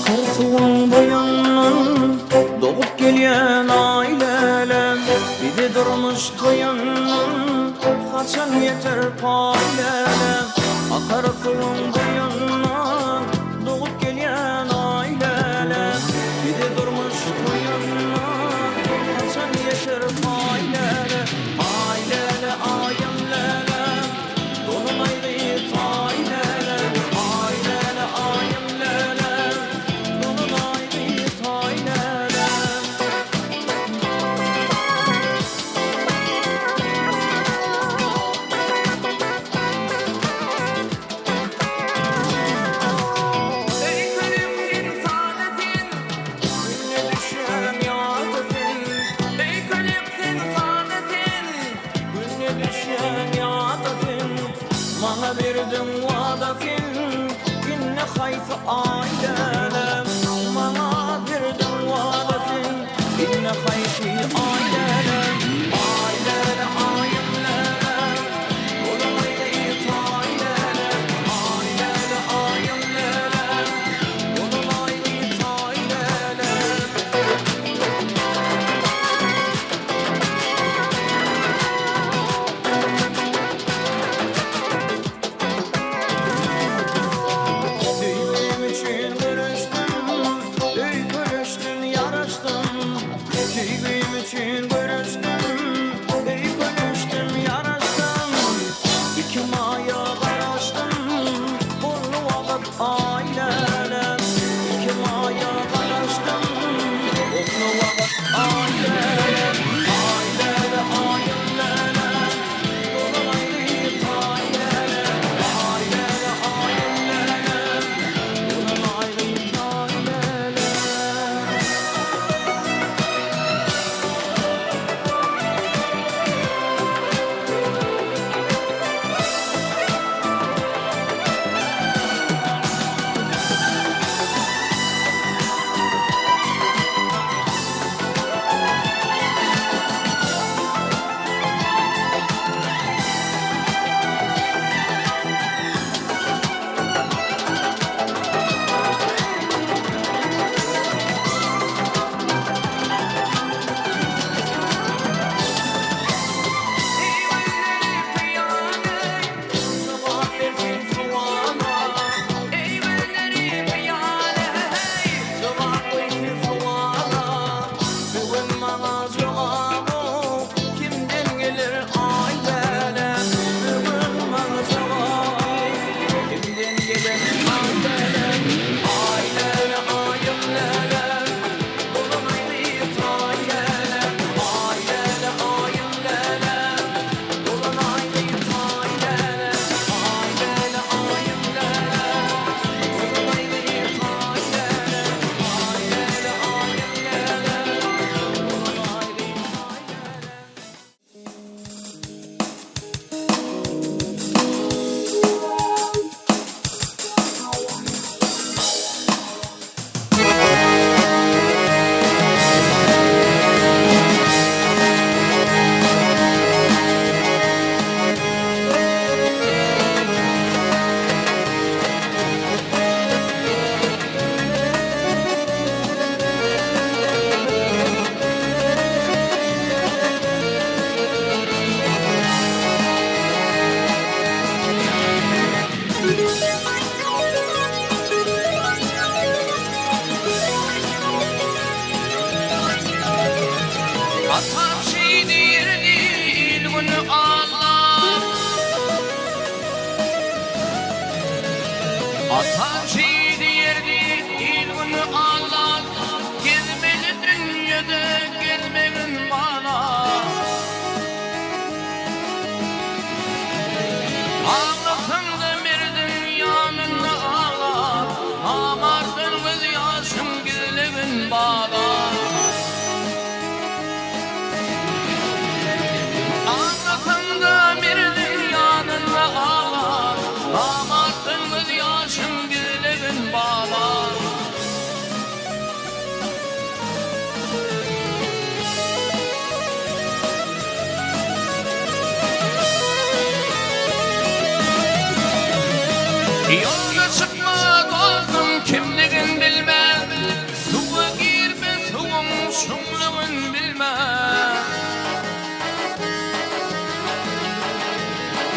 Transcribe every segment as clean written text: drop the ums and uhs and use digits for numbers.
Kurtuğun boyunun doğup gelen aileler, bir de durmuş toyunun kaçan yeter payleler. Akar suyun boyunun doğup gelen aileler, bir de durmuş toyunun kaçan yeter payleler. Ailele ayemlele dolunaydı tayleler, ailele ayemlele dolunaydı tayleler.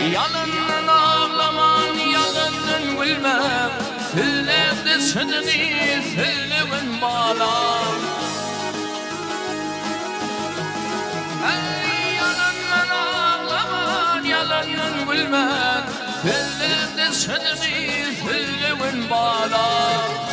Yalından ağlaman, yalından gülmem, Sillerde sınırı, sillevin bağlam. Yalandan ağlaman, yalandan gülmem, Sillerde sınırı, sillevin bağlam.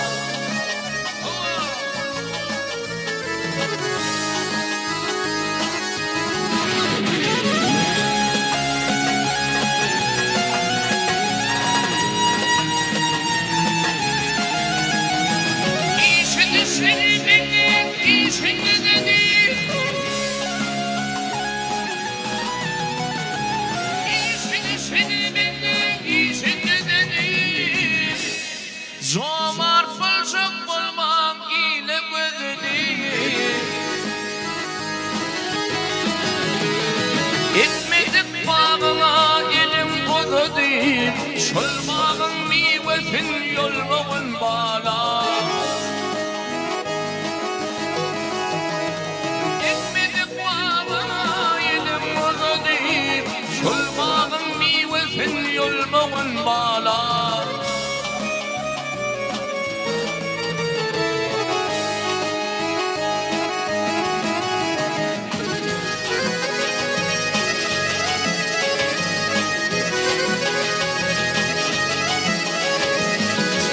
Zomar bulacak bulmam ile gözünü Etmedik bağına elim kodadı Şolmağın meyvesin yolmağın bağla Etmedik bağına elim kodadı Şolmağın meyvesin yolmağın bağla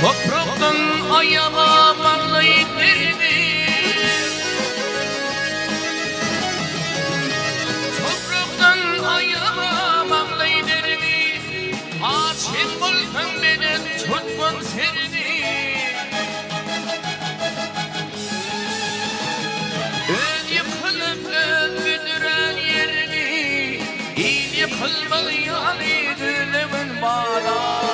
Topraktan ayağa bağlayıp derdi Topraktan ayağa bağlayıp derdi Açın bulkan beni tutman serdi Ön yıkılıp ön büdüren yerini İl yıkılmalı yani dülemin bağla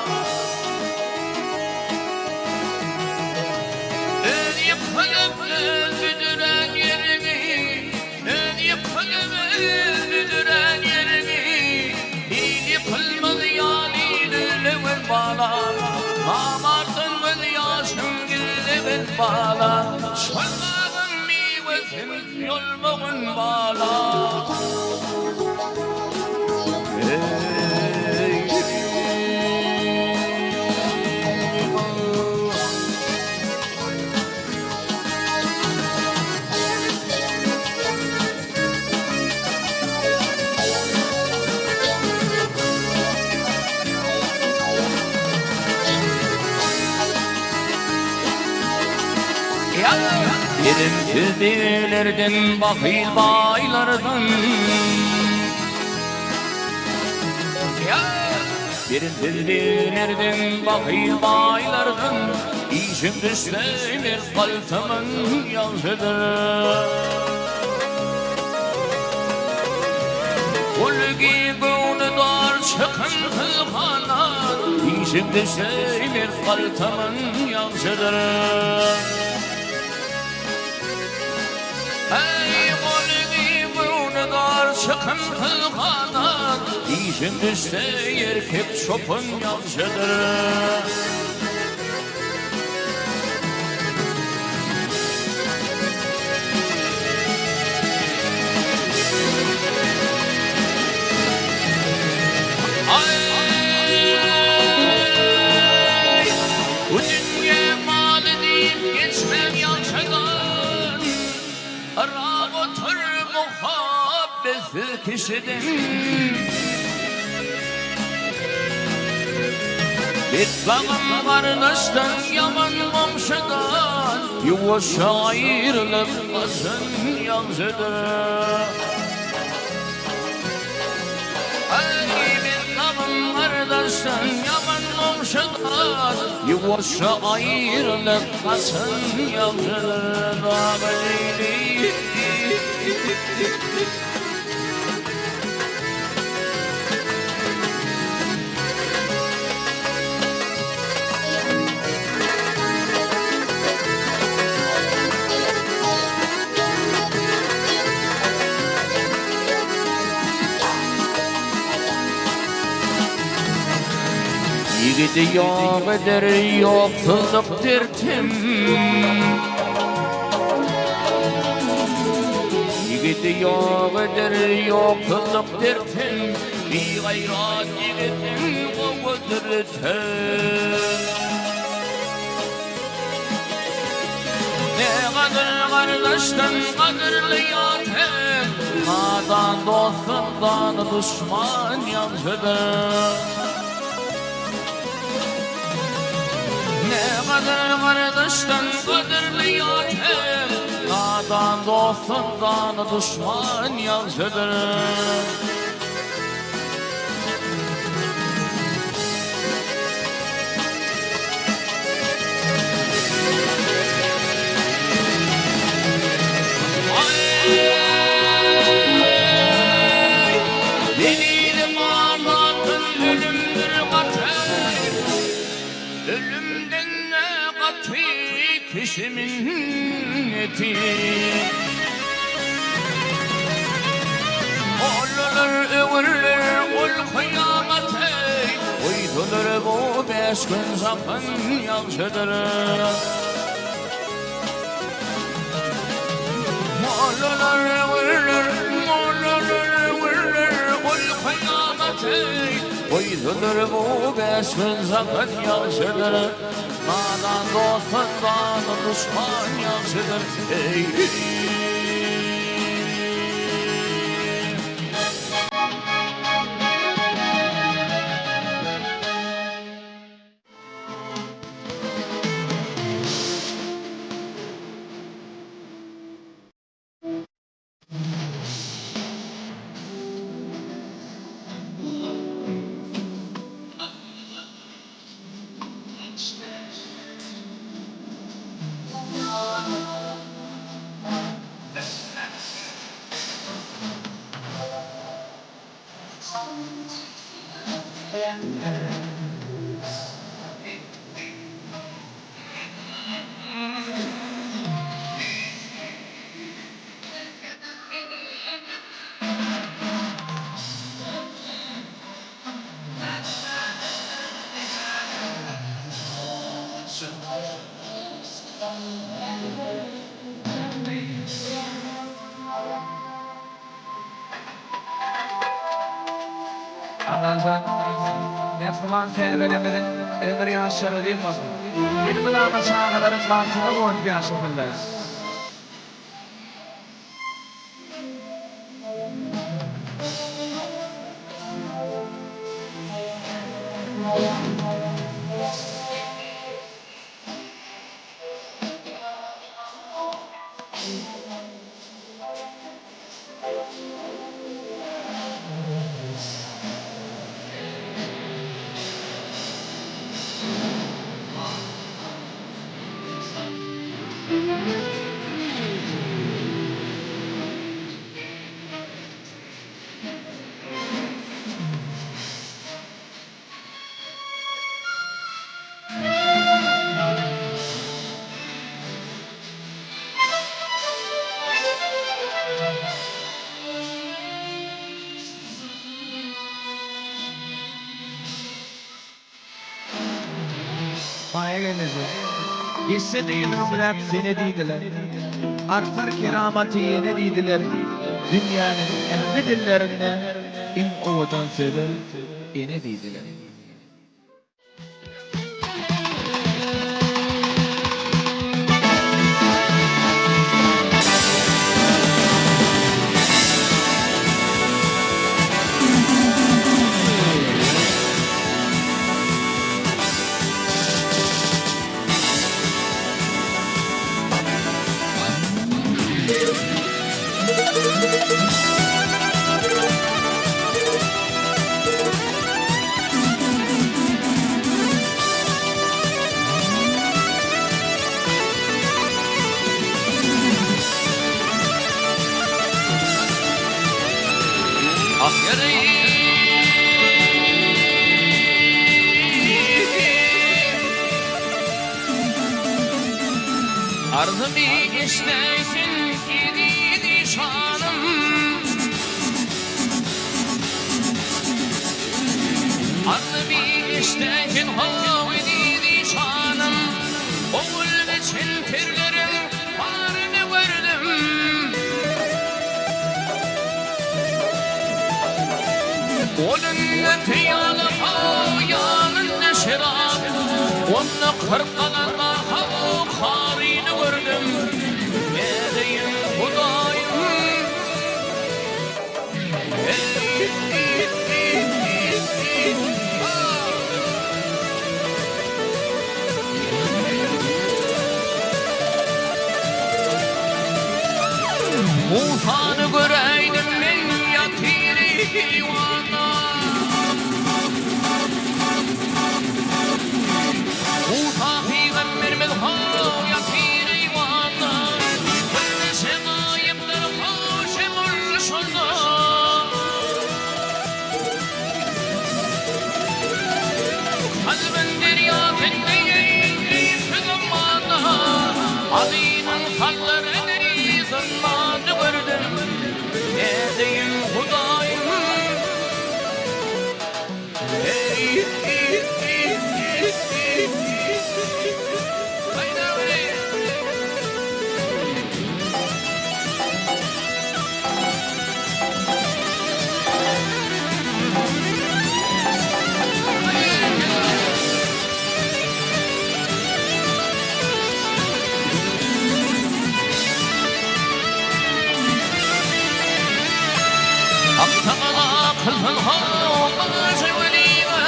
Öldüren yerini, öldüren yerini, yıkılmadı yani lüleven bağla, amardın ve yaşım gülleven bağla, şolmağın meyvesin yolmağın bağla. Yerim tüzdelerden, bakil baylardan Yerim tüzdelerden, bakil baylardan İşim düşleymir kaltamın yazıdır Ulgi gönü dar çıkın kılhanan İşim düşleymir kaltamın yazıdır Ey golü bunu dar çıkın kılganan İşin düşse erkek çopun yazıdır Bu dünya malı deyip geçmem yalçadan Rağıtır muhabbeti kişiden Bitbağım kardeşten yaman komşudan Yuvası ayrılıp kızın yazıdır Bitbağım kardeşten yaman komşudan Yuvası ayrılıp kızın yazıdır Yigidi yağıdır yoksulluk dertim Yigidi yağıdır yoksulluk dertim Bir gayrat yiğitin kudretin Ne kadar kardeşten kadirli yatem Nadan dostundan düşman yansıdır Ne kadar kardeşten kadirli yatem Nadan dostundan düşman yansıdır Kişimin eti Oğullar öğürler ol kıyamete Uydular bu 5 gün zakın yansıdır Oğullar öğürler ol kıyamete Uydular bu 5 gün zakın yansıdır Nadan dostundan düşman yansıdır ey Müslüman sevgilimizin ömrü yaşarı değil mi? Benim ama çağrıların mantığına boğun bir aşkımda. Failenizi hisse değilmezler seni değildiler Artar keramati yeni değildiler Dünyanın ehli dillerine in ovadan sever yeni değildiler Ah yüreğim Arzı bir işlesin idi şanım Arzı bir işlesin idi şanım Oğul için pirlerin varını verdim ولن تيال حيال شراب ون قرقنا ما خارين وردم يدين خدايم Musanı göreydim ben yatiri vana Musa peygamberimiz ha yatiri vana Ben semayimdir hoşemul şurda Kalbin derya kendeye fıgımana Adinin halları zamanı gördüm Nedeyim Hudayım Aktağına kılın havası velime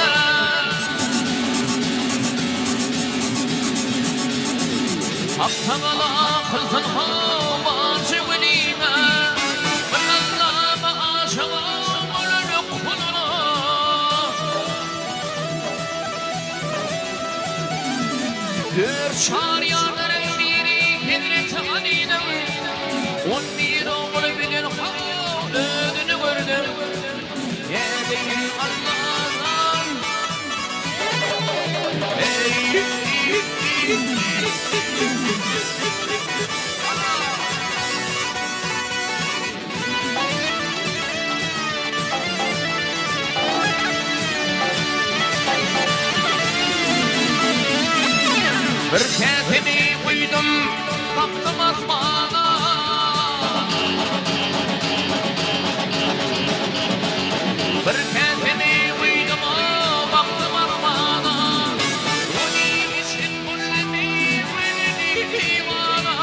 Aktağına kılın havası velime Ben Allah'ıma aşığım ölür kuluna Gör şariyatların biri hidret alinem On bir oğlu bilir ödünü gördüm Yediğim Allah'ım Bir ketimi uydum baktım asmana Bir kendimi uydum baktım armağana Onun için kullemeyi beni divana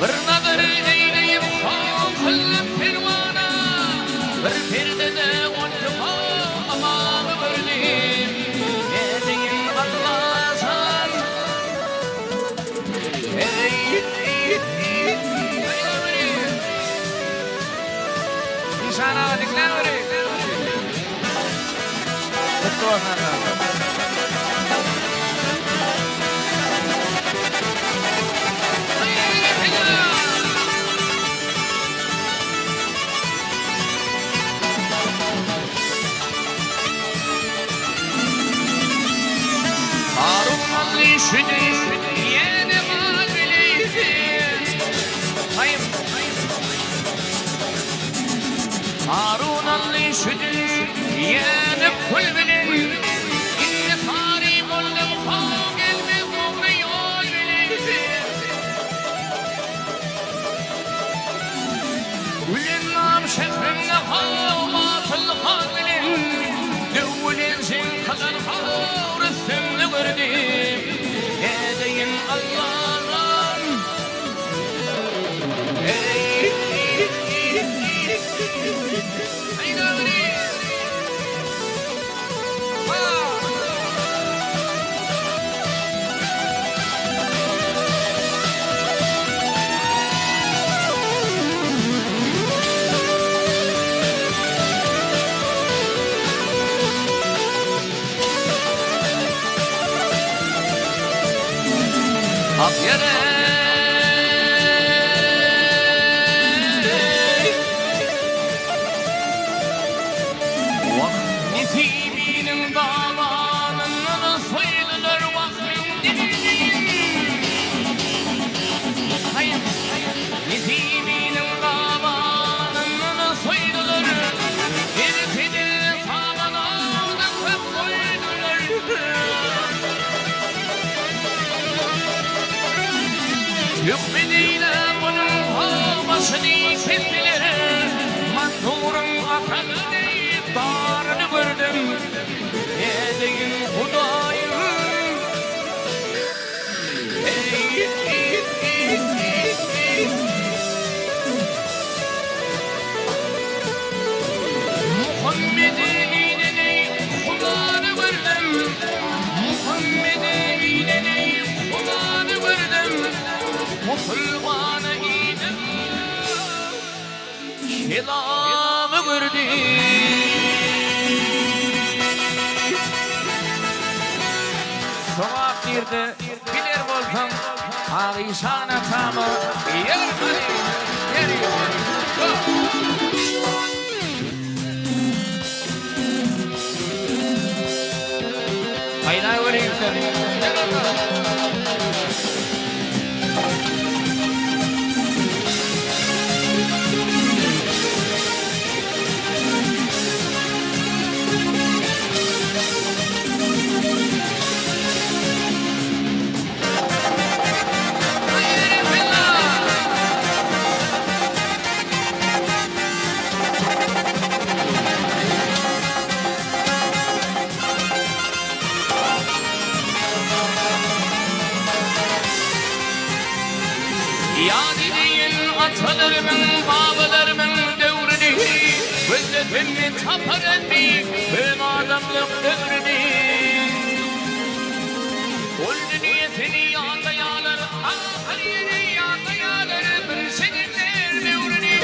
Bir nazar eyleyip kıldım pervana Bir perdede onca amamı gördüm Nedeyim Allah'tan Sana diklenmeli. Betul sana. Harun Ali şüdü yeni malbiliydi. Hayır. Harun Ali şüdü yeni kul bilin İnne tarih oldum hal gelmez doğru yol bilin Ulen nam şefrimle havmatıl hal bilin Dövülen sen kadar har üstümle gördüm Edeyim Allah'ım Ak yere Nesibinin davanının soyulur vakfin Hayır, Nesibinin davanının soyulur Ertede sağlananın hep koyulur kurbanı idim Kelamı gördüm Soğuk girdi bilir bolsam Ağişan atamı yer Hayda göreyim seni Atalarımın, babalarımın devrini Gözletimni tapar etti ben adamlık devrini Öldü niyetini yağlayalar Ahır yeri yağlayalar Bir seninler devrini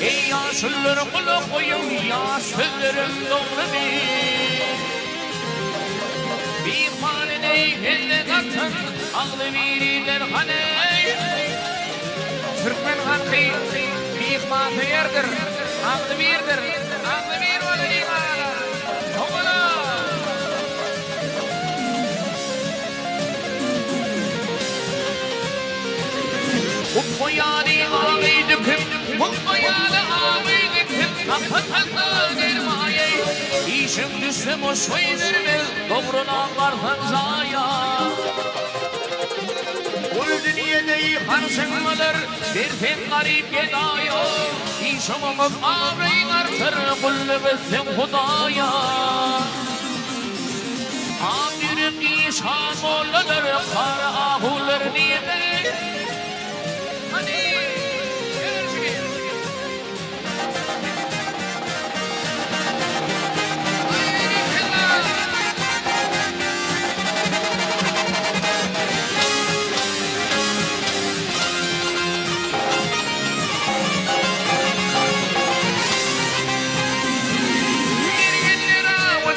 Ey yaşlılar kulu koyun ya sözlerim doğru Bir hanede elle katın Ağlı biriler haney Türkmen hakkı bir matı yerdir, aklı birdir, aklı bir olur imana. Oğula! Mutluyanı ağabey döküp, mutluyanı ağabey döküp, kapı dermaye. İşim düşsem o soyunurmez, doğruna varsan zaya. Öldü niyedeyi harsınmalar, derten garip gedaya İşamamız ağabeyim artır, kulübesin hudaya Amirim nişan oğullar, kara ahular niyede Hadi, görüşürüz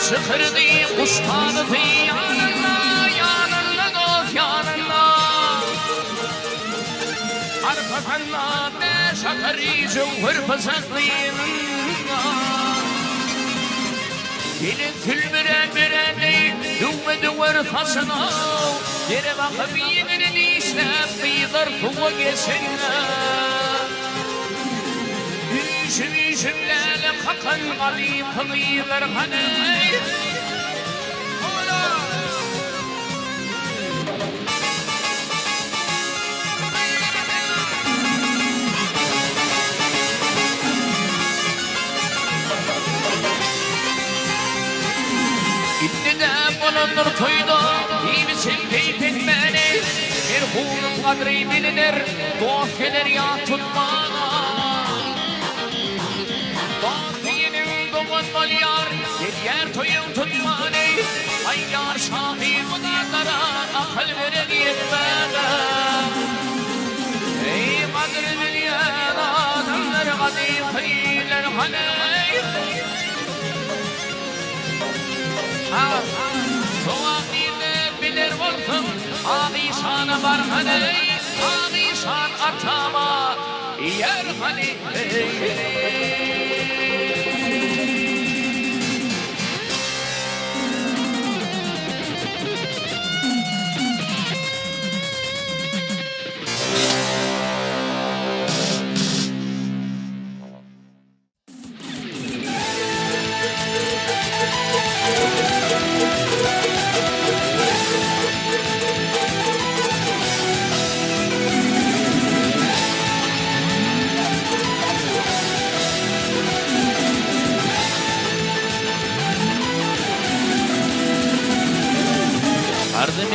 Çıkırdı kuştanı yanına, yanına dost yanına Arkasında ne şakari cevher pasaklıyınına Yine tülbüren bireni duve duvar fasına Yere bakıp yemerini işlep bir fuva geçene Yüzümlerle kakan alayım kılıylar haney Ola! İndi de bulunur toyda iyi misin peypen beni Merhumun kadri bilinir dost gelir ya tutmana Doğan yar, yer toyun tutmanı Ay yar şahi bunlara akıl veren yetmene Ey kadri bilyen adamlar kadim kıyılar haney Soğuk dille bilir olsun Ağişanı var haney Ağişan atama yer haney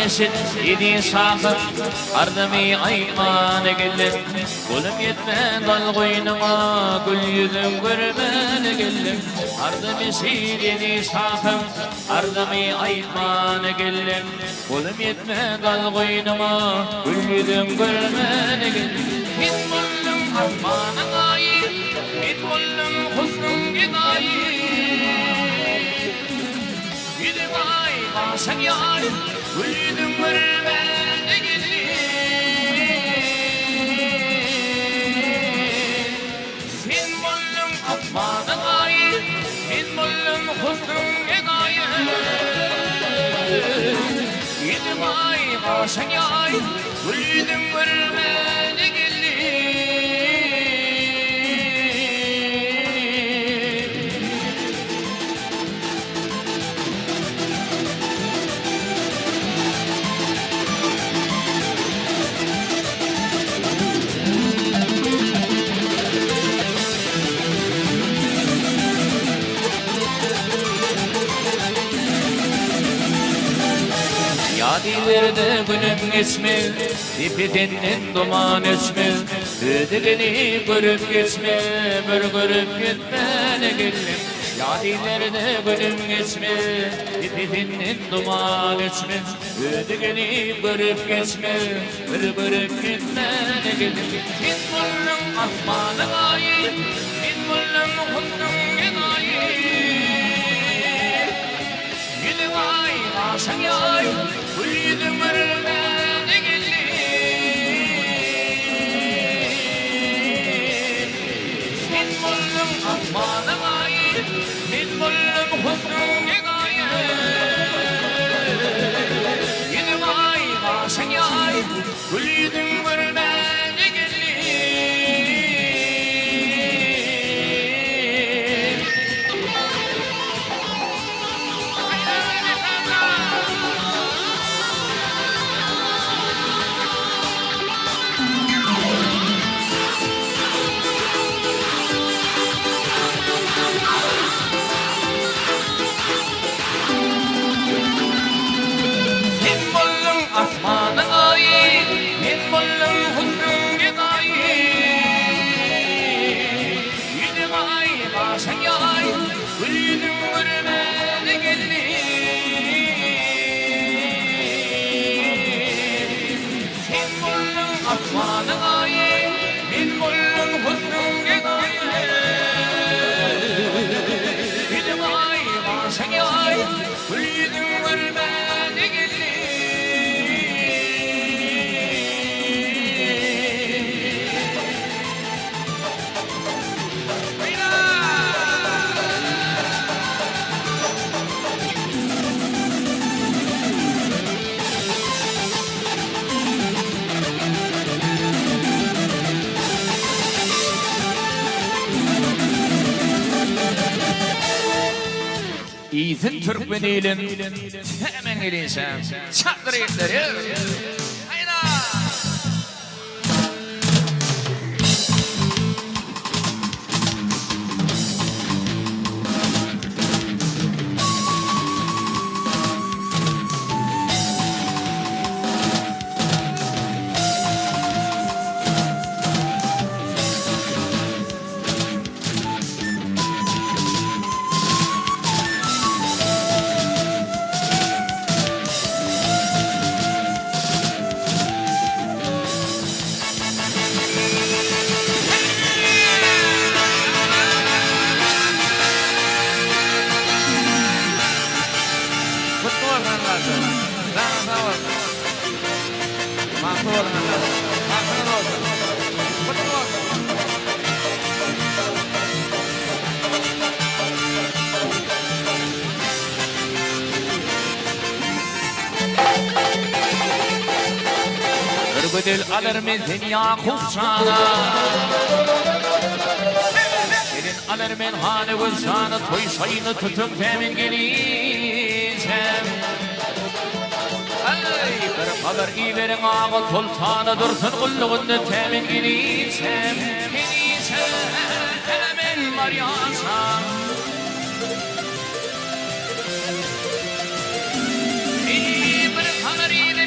esit idi sakın ardami aymana geldim Kulum yetme dal koynuma gül yüzüm görmene geldim Ardım esit idi sakın ardami aymana geldim Kulum yetme dal koynuma gül yüzüm görmene geldim Hit buldum ahmanın ayı Hit buldum husnun gidayı Gidip ay basan yar Gülüdüm görmene geldim Sen buldum ahmanın ayı Sen buldum husnun gidayı Gidip ay basan yar Gülüdüm görmene geldim Yadilerde günüm geçmez, ipitinden duman esmez Ödegeni görüp geçmez, bir görüp gitmene geldim Yadilerde günüm geçmez, ipitinden duman esmez Ödegeni görüp geçmez, bir görüp gitmene geldim Hit buldum asmanın ayı, hit buldum husnun gidayı Gülüm ay, aşan yay, Gülüdüm görmene geldim Sen buldum ahmanın ayı Sen buldum husnun gidayı Gülüm ay, aşan yay, Gülüdüm görmene geldim Asmanın ayı, min buldum husnun gidayı Yüzüm ay, başın yay, gülüdüm görmene geldim Sen buldum asmanın ayı, min buldum husnun gidayı Yüzüm ay, başın yay, gülüdüm görmene geldim İzin Türkmeniyle hemen gelirsen çaktır yetleri hayda Ödül alır mezin Yakup'sana Gelin alır men hanı vızanı Toy sayını tutup temin geleceğim Bir kadar iyilerin ağı sultanı dursun kulluğunda temin geleceğim Hemen var yansam Bir kadar iyilerin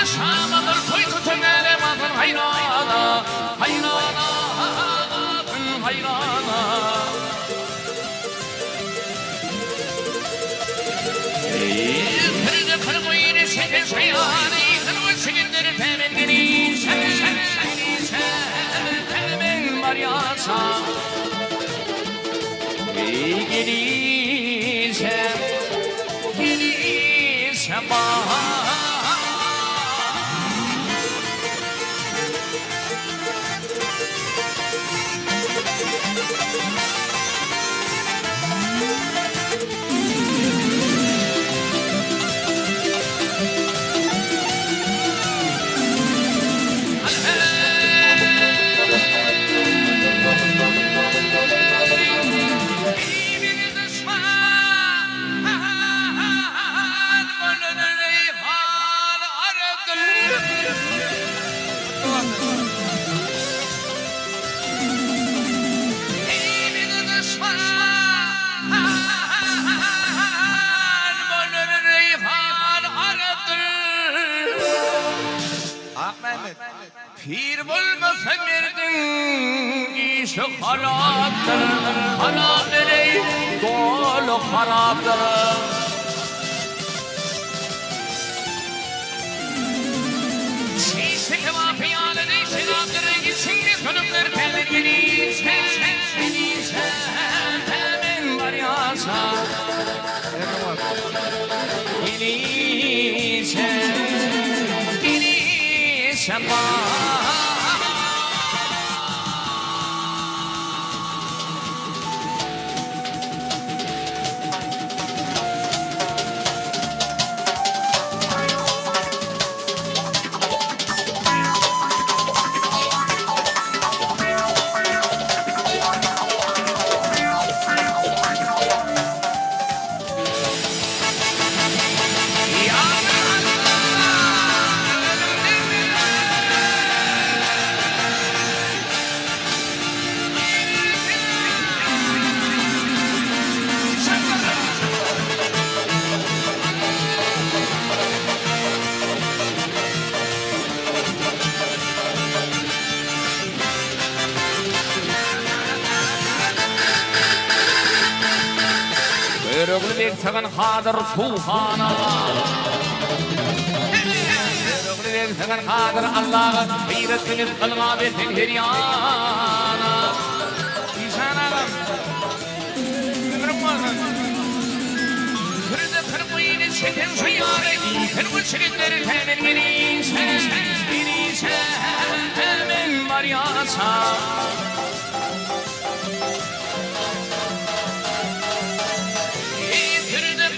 aşağıdır toy tutun elemanın hayrana hayrana hayrana kırdı kırmı yine sekin sayani kırmı sekindir temin geni sen temin var yasa gelirsen bana Pir bulmasa merdin işi haraptır, harap ey dolu haraptır. Şişe kebap yanı değişir abdırı gitsin konuklar pelir gelirsen hemen var yasa gelirsen bana Örgülü bektagan hadır tufana Örgülü bektagan hadır Allah'a gayretiniz kılma betin hiryana İnsan ağam ömrüm varın Kırdı kırmıyını çeken sayarı Kırmı çeketleri temin gelirsen hemen var yasa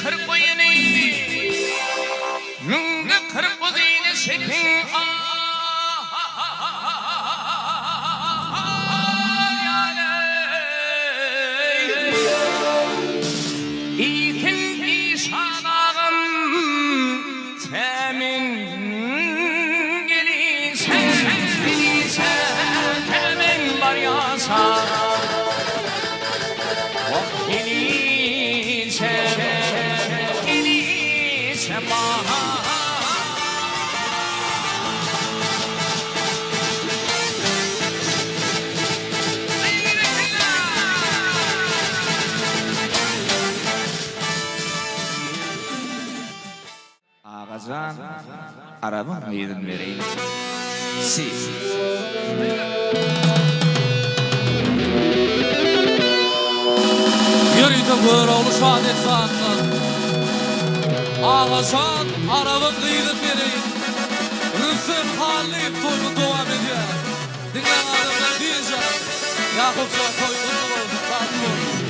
kırk boyunu nunga kırk boyunu sekin İkin işanağım temin gelirsen temin var yasa gelirsen bana Ağacan arabam aydın vereyim siz Yürüyde böyle oluşan etsanlar Ağacan arabam aydın vereyim Rıfın hallayıp toyunu devam ediyor Dinlen adamlar diyeceğim Yakupça toyunu oldu tatlı oldu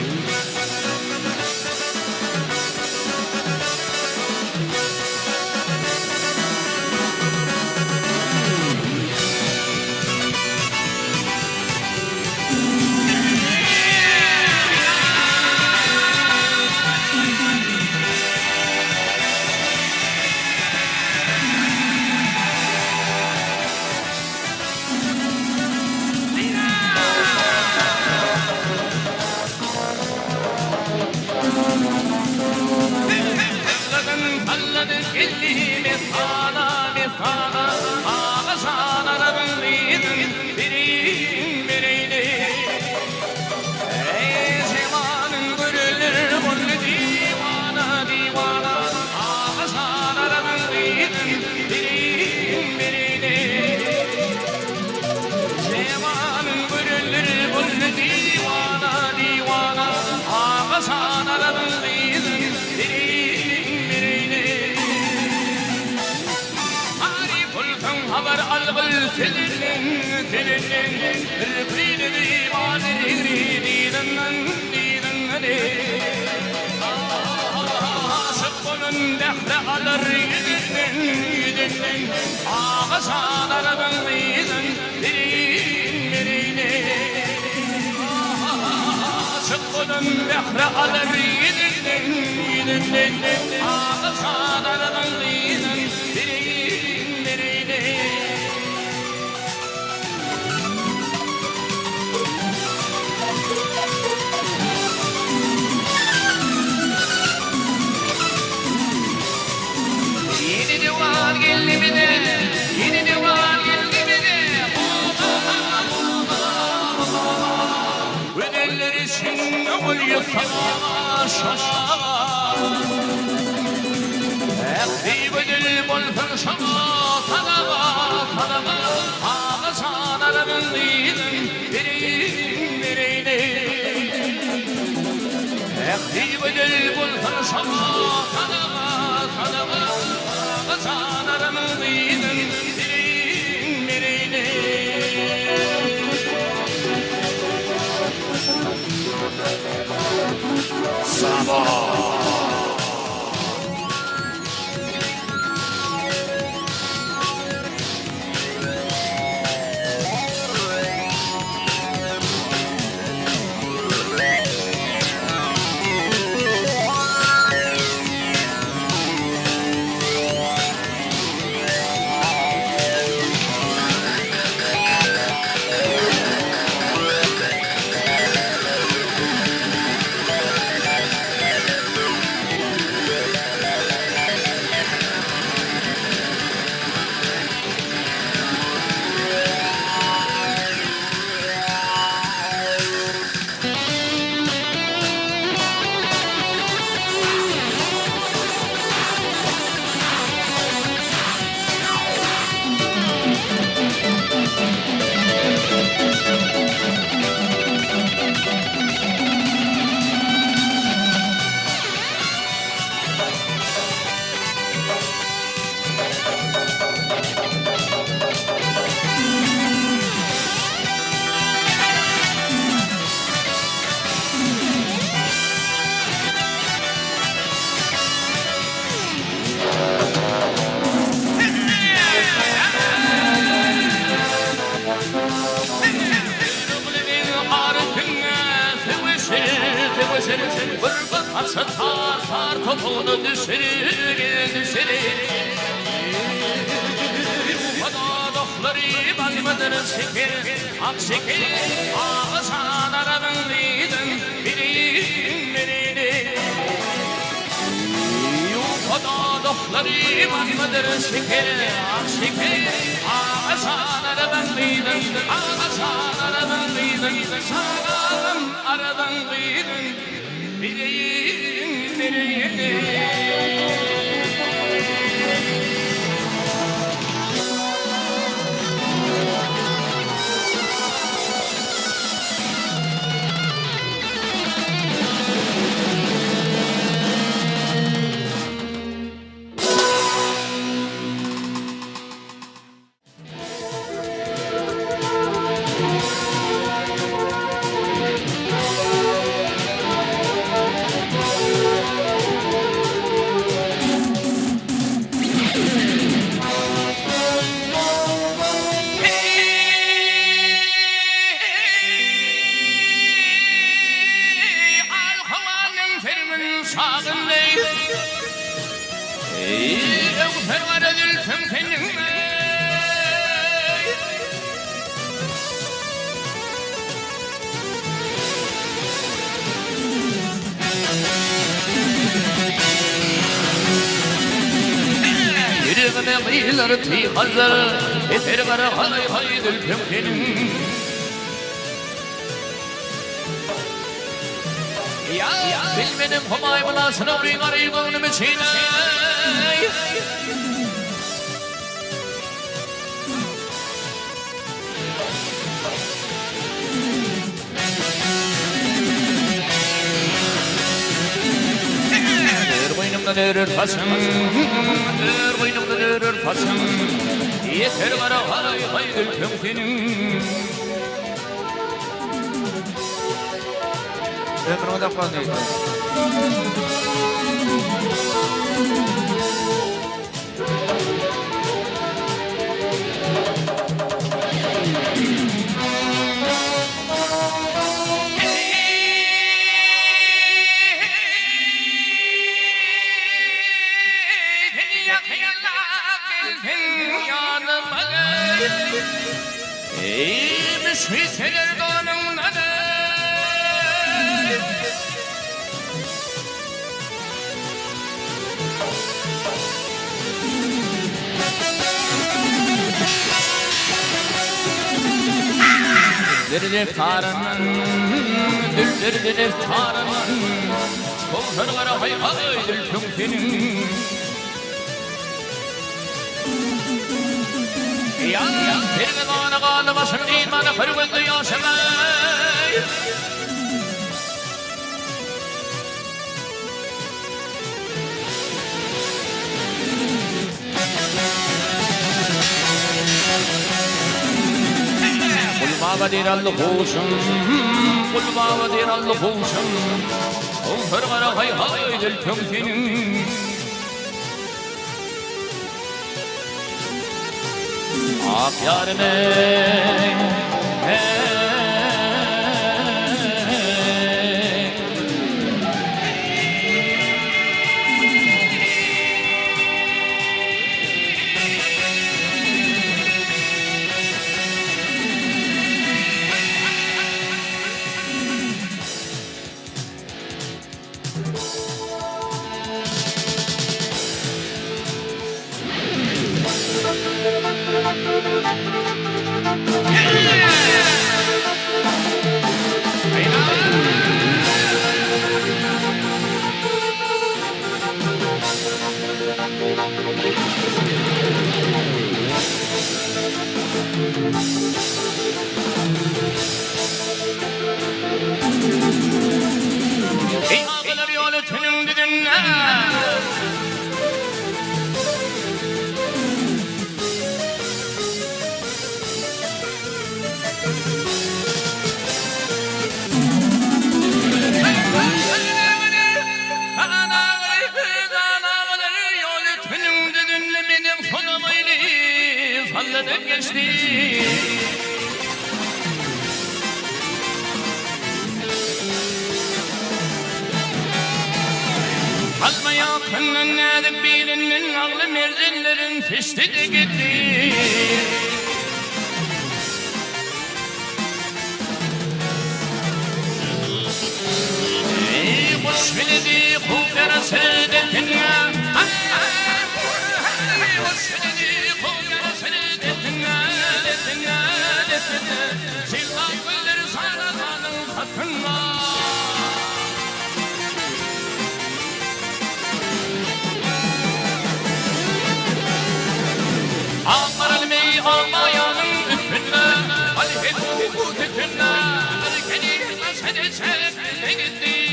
غيلرتي خزر يترغر هاي هاي الفمكن يا بالمنم هماي ولا سنوري غريبون مشينا وينم نادر الفسم وينم نادر الفسم yeter kara hay hay ülkem senin. Ömrüme de kalmayacak. Müsviseler donumları Dildiri deftarının Dildiri deftarının Kollarlara hay hay ülküm senin Ya Terime bana kaldı başım değil bana kırgındı yaşamayı Kul baba der allı kuşum Kul baba der allı kuşum Kollarlara hay hay ülküm senin Ak yarime Ağlar yolu tünüm düdünler Falladan geçti Almaya kınnan nedik birinin ağlı merzinlerin fişti de gitti Kuş biledi kuvvera seyredetine Kuş biledi kuvvera seyredetine Sillah gülleri sarılanın katına Ağlar almeyi ağlayanın üstüne Ali hep tütünle Erkeni nasıl ne gitti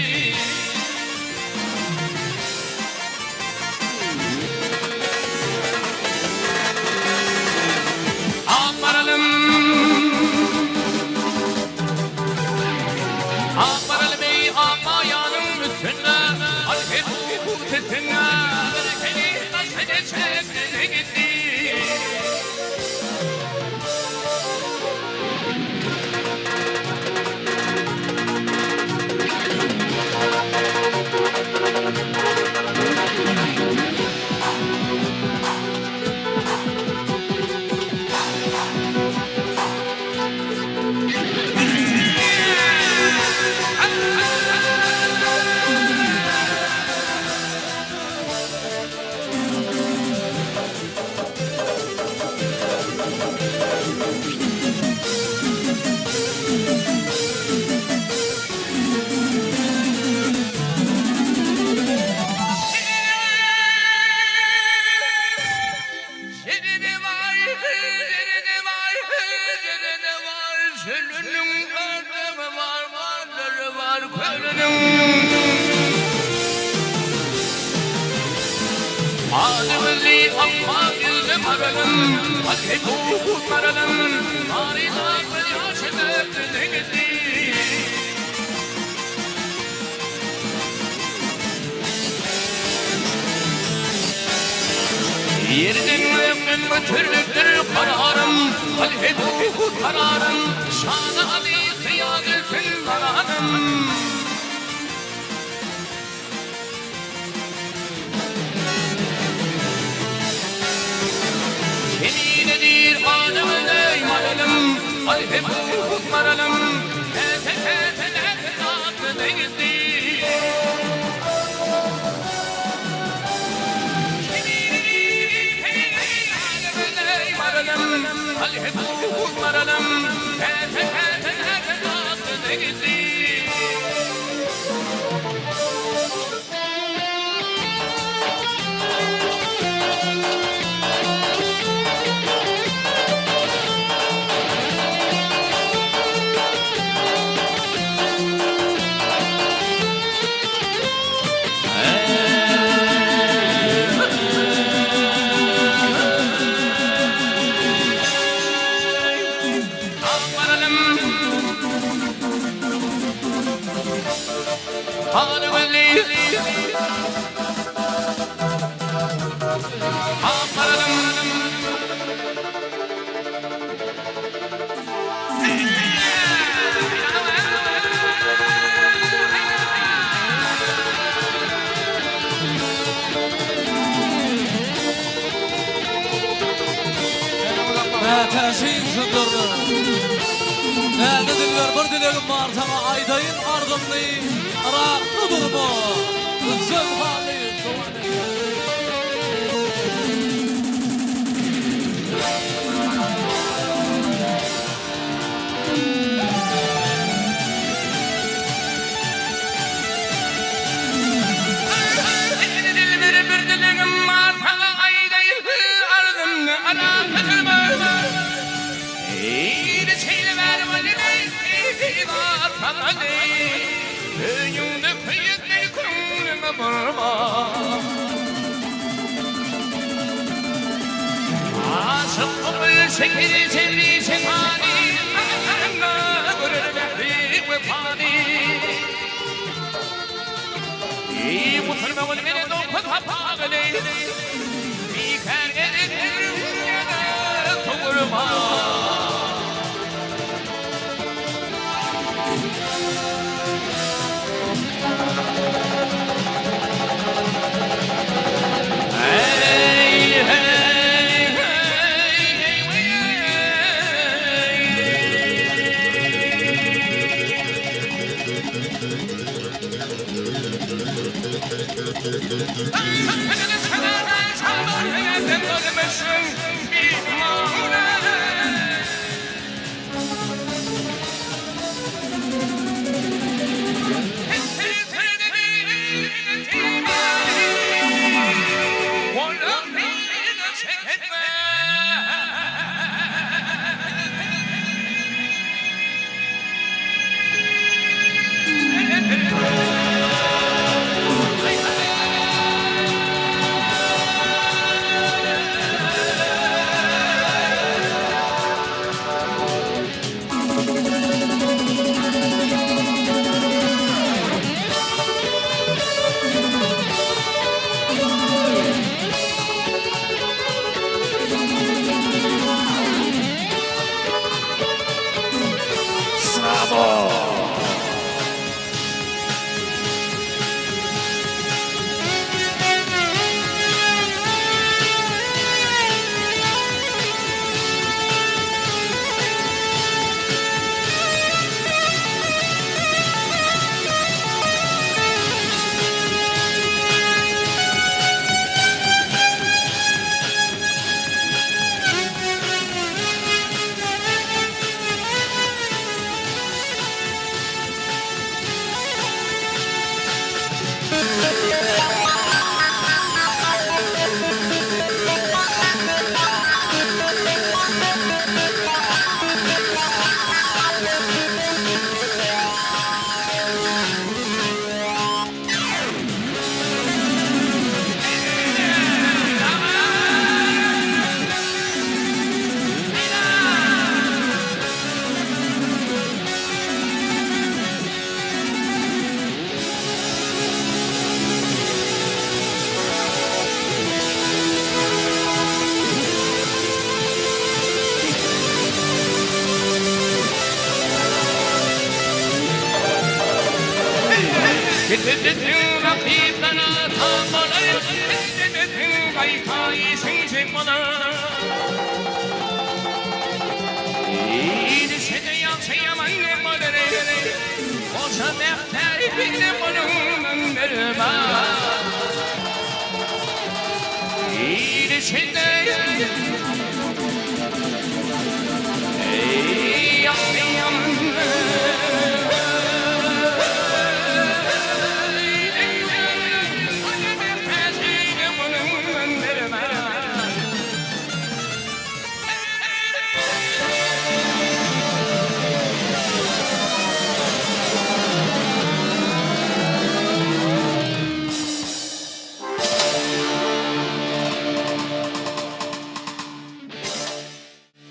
Ağlar bey ağlayanın üstüne Alhep tütünle Erkeni nasıl ne gitti Adımızı amma yüzüm aralım الهبوط مرلم عريضة بدي أشتغل تنقدي Yerden götürdür kararım Kalbim kararım Şanı Ali kıyadı kıllarım Keminedir alımın eymalım Kalbim maralım Kete kete kete aklına gitti الهبوط مرلم هات هات هات هات نقدي Təşin sürdürdü. Nədə dillər bir dilərim var sana aydayın ardımlı. Rahatlı durma. Üzüm hali. Bir dilerim var sana aydayın ardımlı. Önümde kıyıkları kumruna varma Aşık kapı şekeri sevdi sefani Anna görür behri ve fani Bu tırma olmene dokuz hapağını Diker edin dünyada doğurma Titretin rakiplerine tambalayır Titretin kaytayı sensin bana İyi seni yansıyam annem bana Olsa mehteri benim bana verme İyi seni yansıyam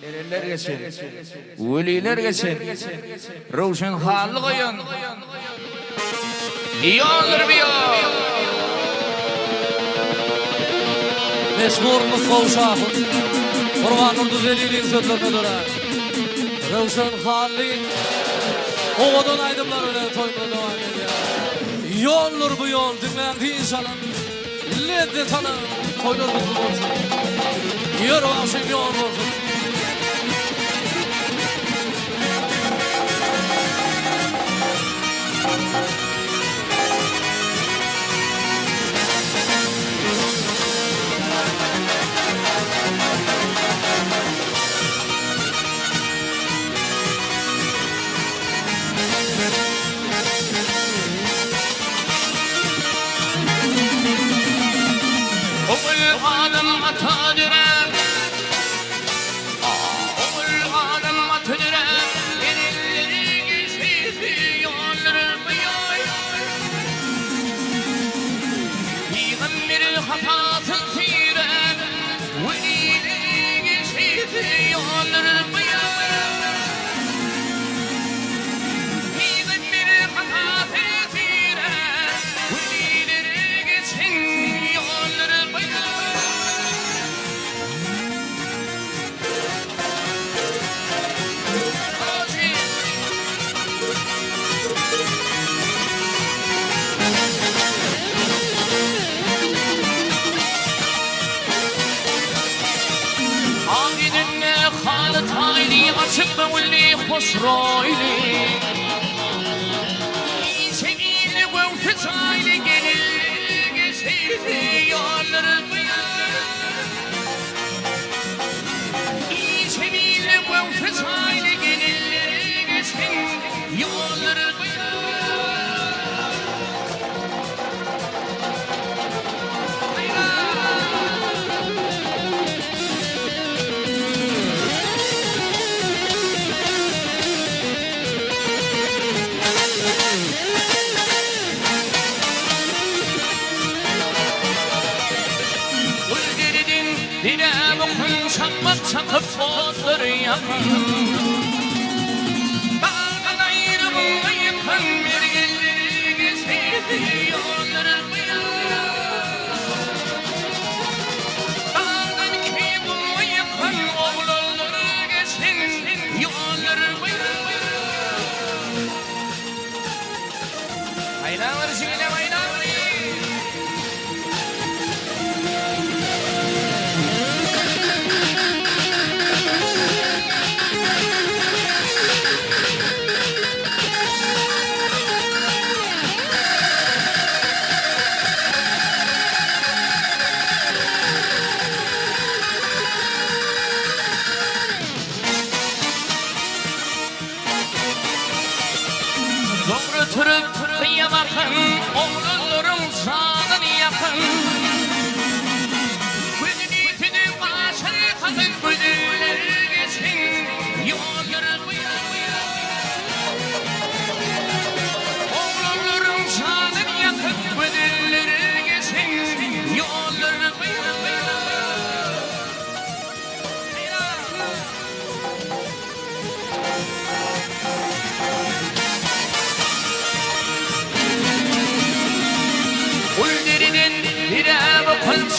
Erenler geçsin, veliler geçsin, Ruşen hallı koyun. İyi olur bir yol. Meşhurumuz Kavşak'ın Kurban Nurdu Zeli'nin sözlerine göre Ruşen Halli Oğudun aydımlar öyle toyuna devam ediyor. Yoldur bu yol dinleyen insanın lezzet alın toylar mutlu olsun. Yürü başım yol olsun. Adam atadırım Oğul adam atadırım Yenilleri geçti yollarım Peygamber hatasın siren Velileri geçti yollarım Peygamber hatasın siren Velileri geçti yollarım Açık واللي خسرايلي سبيل وفتايلي gelir geçti yollarım سبيل وفتايلي gelir geçti yollarım Çakıp bozdur yakın Dağdan ayrımı yıkan bir gelir geçti yollarım Dağdan kıyımı yıkan oğulları geçsin yollarım Hayranlar şimdi hayranlar Oturup kıyıya bakın Oğullarım sağdan yakın Gözünü tüdü başını kadın Gözüleri geçsin Yolları Oğullarım sağdan yakın Gözüleri geçsin Yolları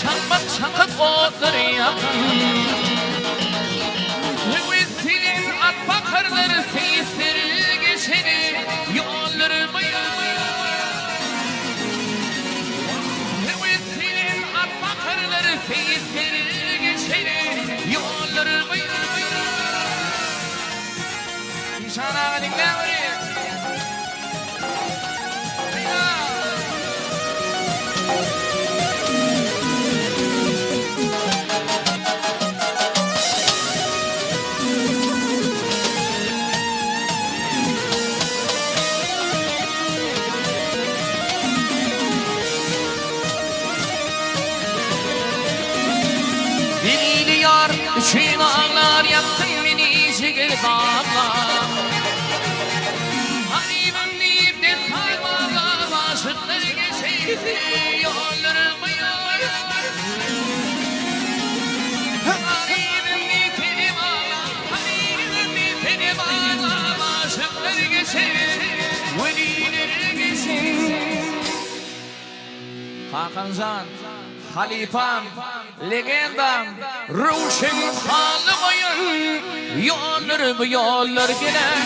Çakmak çakıp otur yakın Hüvesinin at bakarları seyisleri geçeni Yolları bağla Haribim deyip de kaybala Aşıklar geçeydi yollarımı yollar Haribim deyip de bağla Haribim deyip de bağla Aşıklar geçeydi Veliler geçeydi Hakancan Halifam, legendam, Ruşen Halımayın, yollar bu yollar gelen.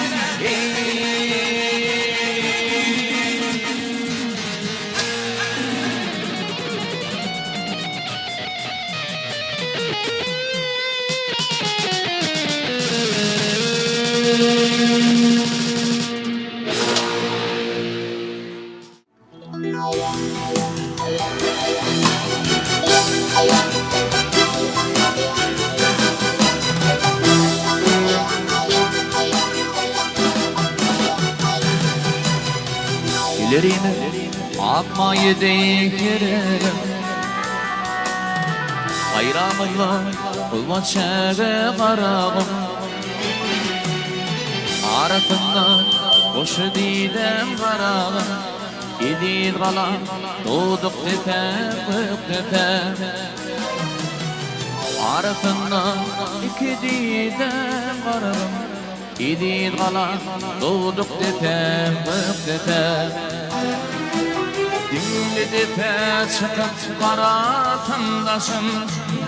Ellerimi atmayı değilim Ayramıyla kulmaçere karağım Arasından koşu didem karağım İdil kalan doğduk tepem kök tepem Arasından iki didem karağım İdil kalan doğduk tepem kök tepem Dinli tepe çıkıp karatındasın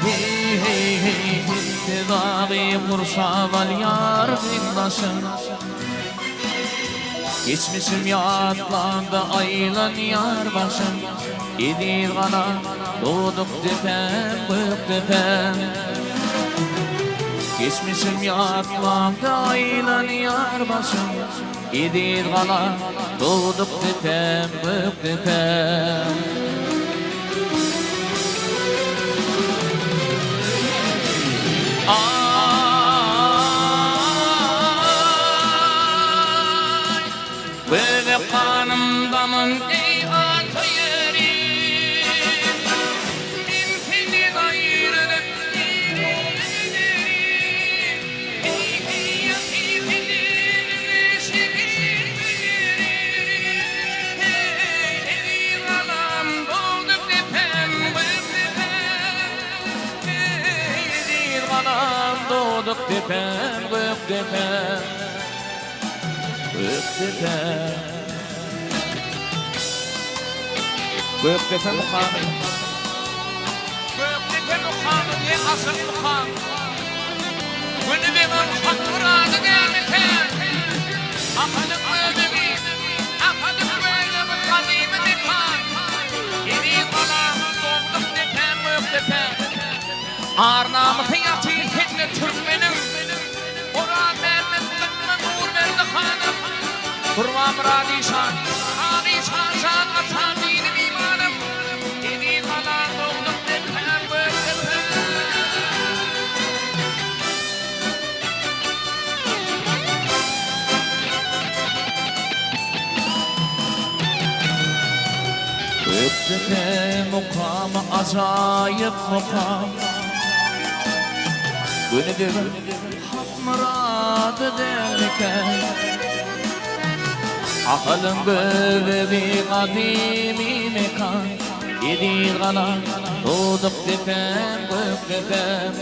Hey hey hey Tedavi kurşaval yar dinlasın Geçmişim yatlandı aylan yar başım İdil kalan doğduk tepem kök tepem Geçmişim yatlandı aylan yar başım İdil kalan doğduk tepem kök tepem Ay böyle kanımdamın ey atı yerim Bin seni ayrılıp giderim Hey hey hey hey şirin Hey hey kalan doğduk tepem kök tepem Hey kalan doğduk tepem kök tepem Göktepe Göktepe mukamı Göktepe mukamı ne asıl mukam Günü benim hak muradı gelmesen Akalık ödümü Akalık ödümü kadimi mekan Yeni kalan doğduk tepem Göktepe Arnamı yatıyı fitne Türkmenim Orhan Mehmet Nur verdi hanım Kurban radişan Radişan can atan dinim imanım Yeni kalan doğduk tepem kök Göktepe mukamı acayip mukam Günü hak muradı derken Akalın göbeği kadimi mekan İdil kalan doğduk tepem kök tepem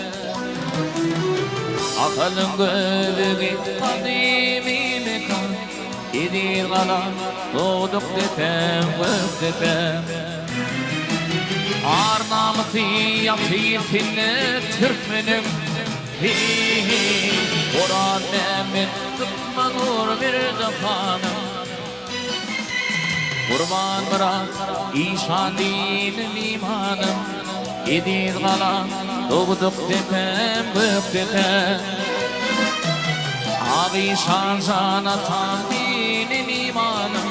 Akalın göbeği kadimi mekan İdil kalan doğduk tepem kök tepem Arnamı yatıyı finne Türkmenim Hey hey Orhan Mehmet Tıkma nur bir defanım Kurban bırak İşan dinim imanım İdil kalan doğduk tepem kök tepem Abi şan can atan dinim imanım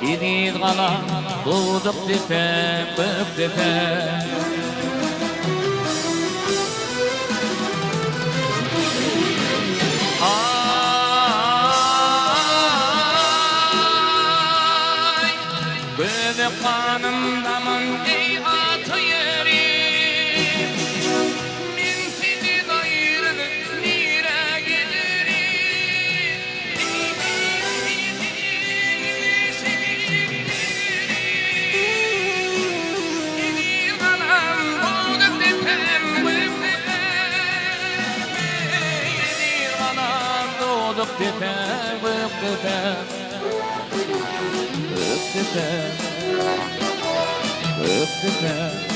İdil kalan doğduk tepem kök tepem Böyle kanımdamın ey atı yerim Min seni ayrılıp nire gelirim öptüten öptüten öptüten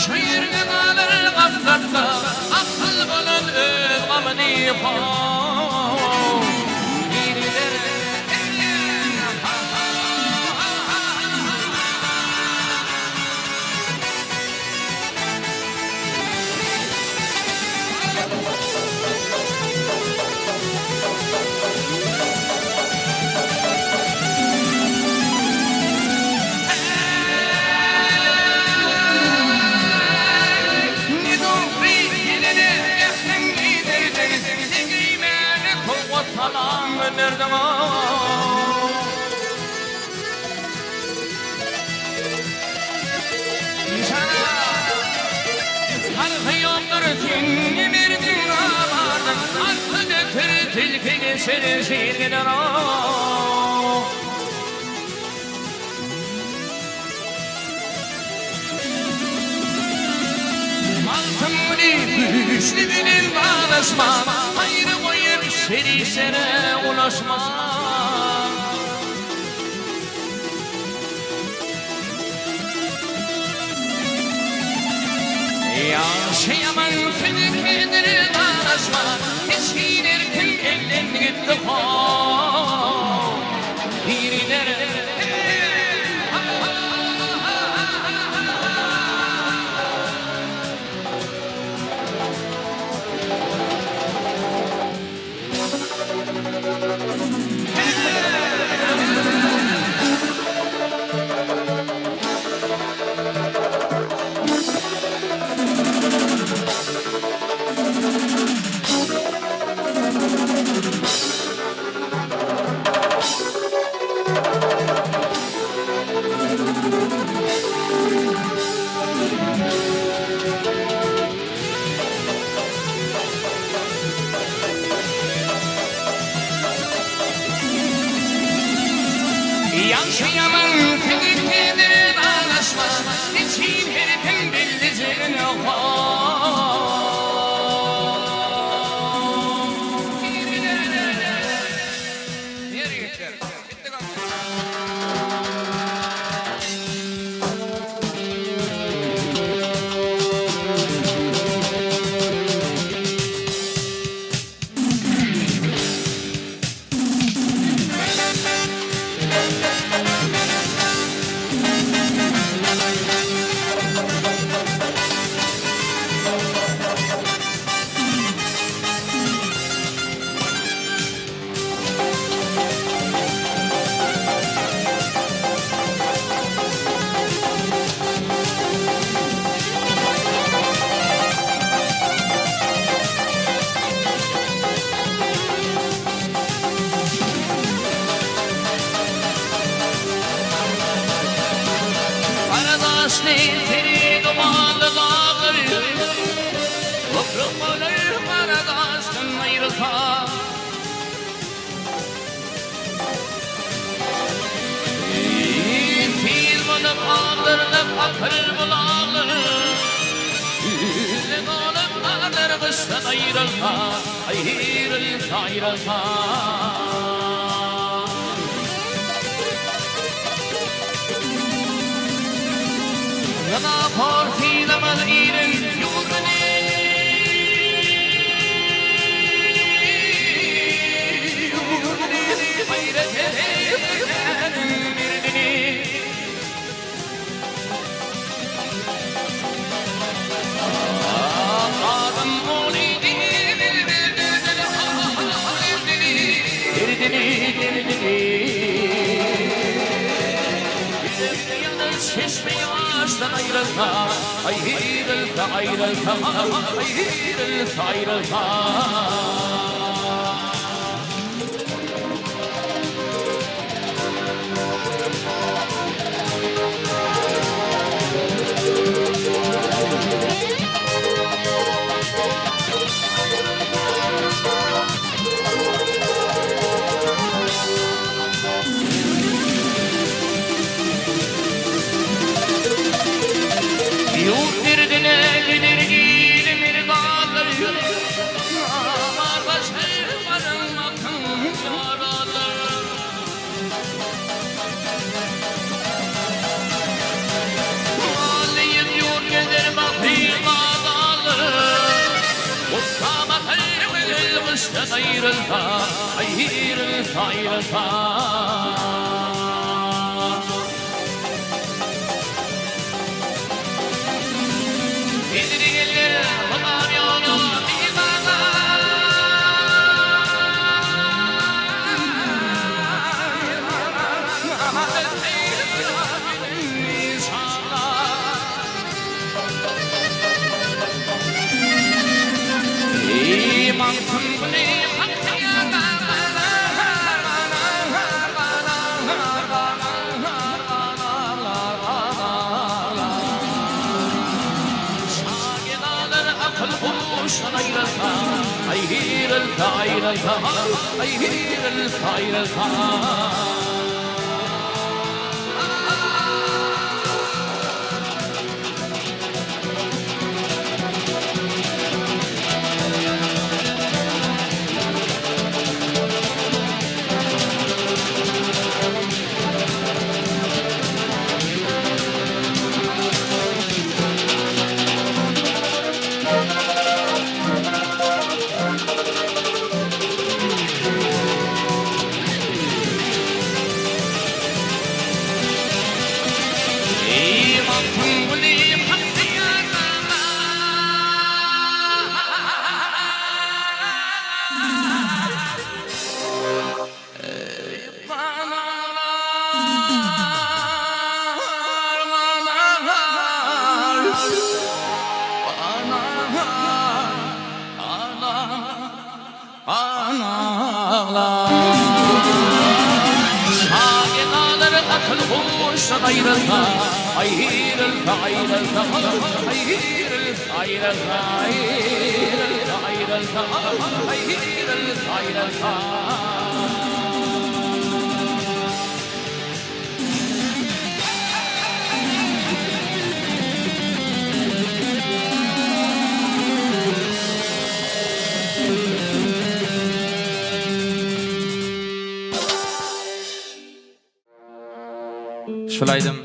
şehirden alır kaplarda akıl bulan öz gamını nereden harfı yoktur seni verdin amardan artı götür tilkini seni şiirden altın bunu güçlü bilin bağlaşma ayrı koyup seni sene ulaşma yaşayamam seni kendini bağlaşma hiç erkin elden gitti bir dere yaşayamam seni kendine bağlaşma için herifin bildiğin seni dumanlı dağlar Toprağım olur Karadağ'dan ayrılsa akıl bulağlı Oğlum kıştan ayrılma Ayrılma ayrılma Yana porfilamaz irin yurguni Hayret Çeşme yaştan ayrılma Ayrılma ayrılma Ayrılma ayrılma Ayrılma, ayrılma, ayrılma İdriyeller, bunlar yolu bir bana İman tümbülü ayrılma, ayrılma, ayrılma, ayrılma Ayrılma, ayrılma, ayrılma, ayrılma, ayrılma, ayrılma, ayrılma Şulaydım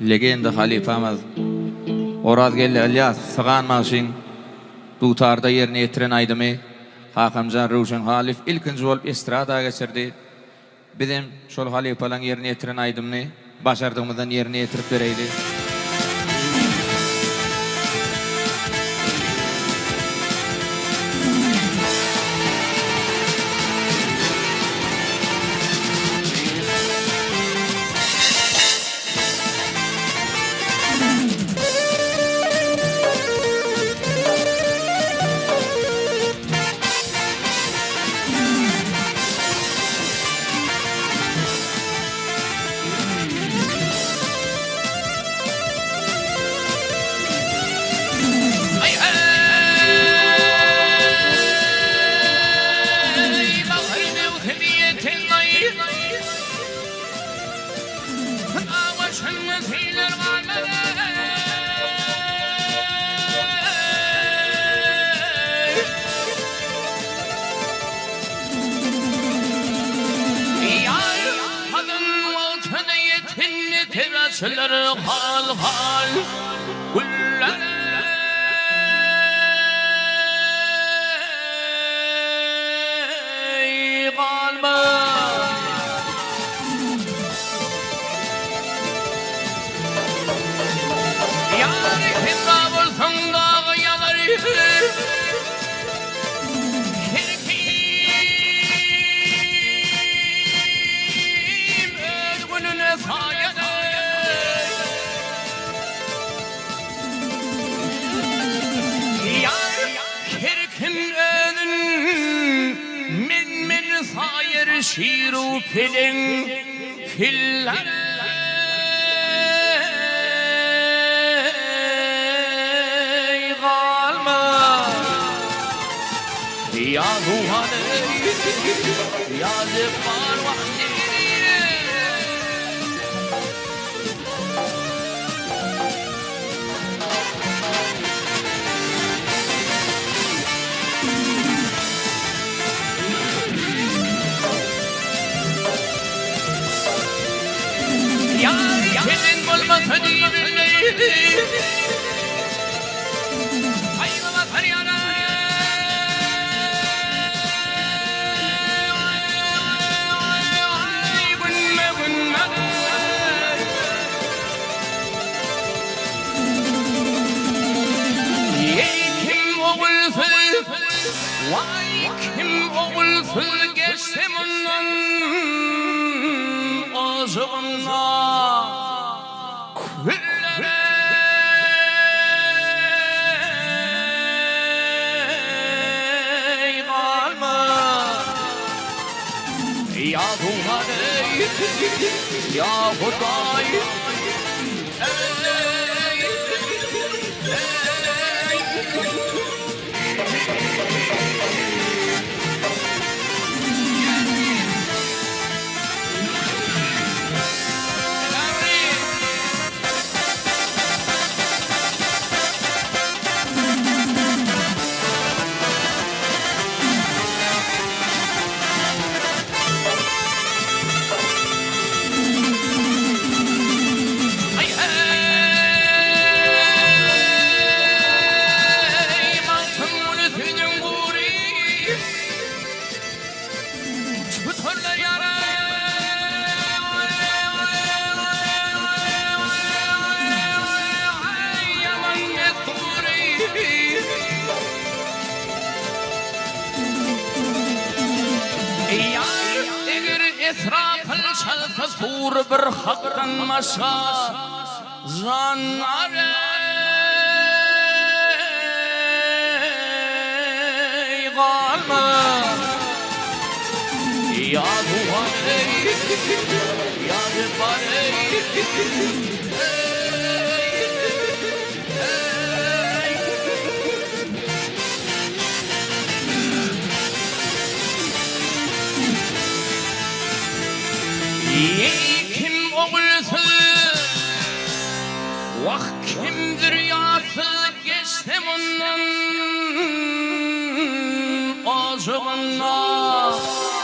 legenda halifamız Oraz geldi Ilyas Sığan Maşin dutarda yerini etiren aydymy Hakamjan Ruşen Halif ilkinji bolup estrada geçirdi. Bizim şol halifalaň yerini etiren aydymny başardığımızdan yerini etirip bereydi. Gerçeler hal hal güller kalma Yâri kimra bulsan dağı yanar Kirkim ölgününe sayede Yar kirkin ölün min sayır şiru filin filler Ya ruhanı ya zifar vahdini Ya senin bulması değil Ayrıla feryana Vay kim oğulsuz geçtim ondan ağzımda küllere kalma Ya Duhane Ya Huday İsrafil şalfı sur bir hakkan maşa zanare kalma Ya Duhane Ya Zifare Kim oğulsuz Vah kimdir yasız geçtim ondan Ağzımda